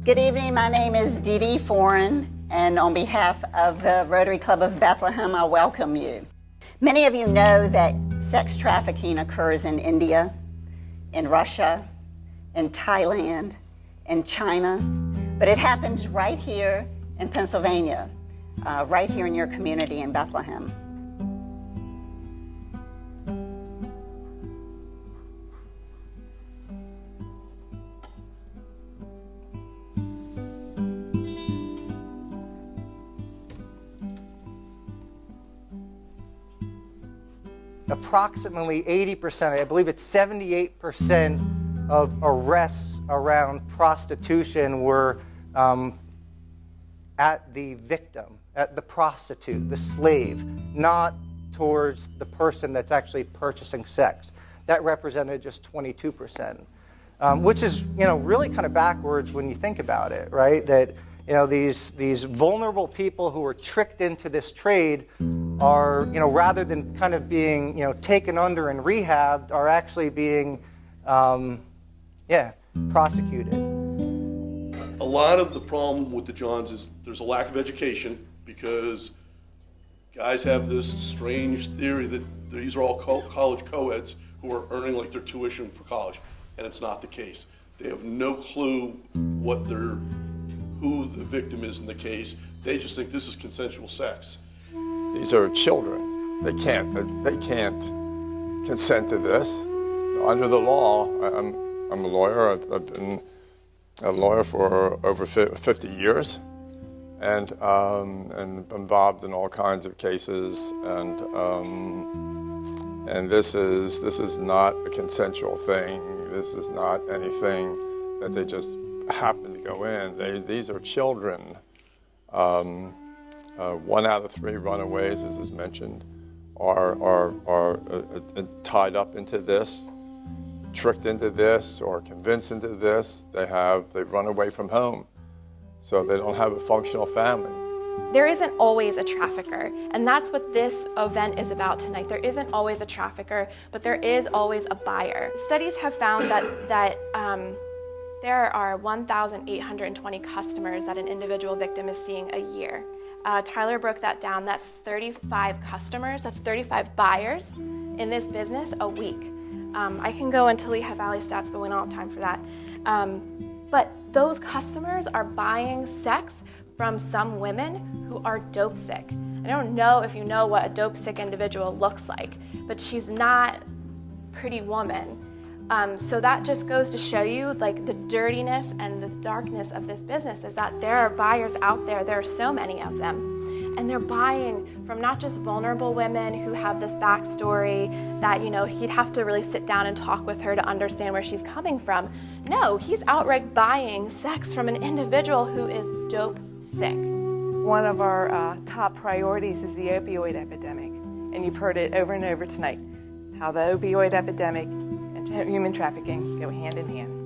Good evening, my name is Dee Dee Foran, and on behalf of the Rotary Club of Bethlehem, I welcome you. Many of you know that sex trafficking occurs in India, in Russia, in Thailand, in China, but it happens right here in Pennsylvania, right here in your community in Bethlehem. Approximately 80%, I believe it's 78% of arrests around prostitution were at the victim, at the prostitute, the slave, not towards the person that's actually purchasing sex. That represented just 22%, which is, really kind of backwards when you think about it, right? That, these vulnerable people who are tricked into this trade are, rather than kind of being, taken under and rehabbed, are actually being, prosecuted. A lot of the problem with the Johns is there's a lack of education, because guys have this strange theory that these are all college co-eds who are earning like their tuition for college, and it's not the case. They have no clue who the victim is in the case. They just think this is consensual sex. These are children. They can't consent to this. Under the law, I'm a lawyer. I've been a lawyer for over 50 years, and involved in all kinds of cases. And this is not a consensual thing. This is not anything that they just happen to go in. These are children. 1 out of 3 runaways, as is mentioned, are tied up into this, tricked into this, or convinced into this. They run away from home, so they don't have a functional family. There isn't always a trafficker, and that's what this event is about tonight. There isn't always a trafficker, but there is always a buyer. Studies have found that there are 1,820 customers that an individual victim is seeing a year. Tyler broke that down. That's 35 customers, that's 35 buyers in this business a week. I can go into Lehigh Valley stats, but we don't have time for that. But those customers are buying sex from some women who are dope sick. I don't know if you know what a dope sick individual looks like, but she's not a pretty woman. So that just goes to show you the dirtiness and the darkness of this business is that there are buyers out there. There are so many of them. And they're buying from not just vulnerable women who have this backstory that, he'd have to really sit down and talk with her to understand where she's coming from. No, he's outright buying sex from an individual who is dope sick. One of our top priorities is the opioid epidemic. And you've heard it over and over tonight, how the opioid epidemic and human trafficking go hand in hand.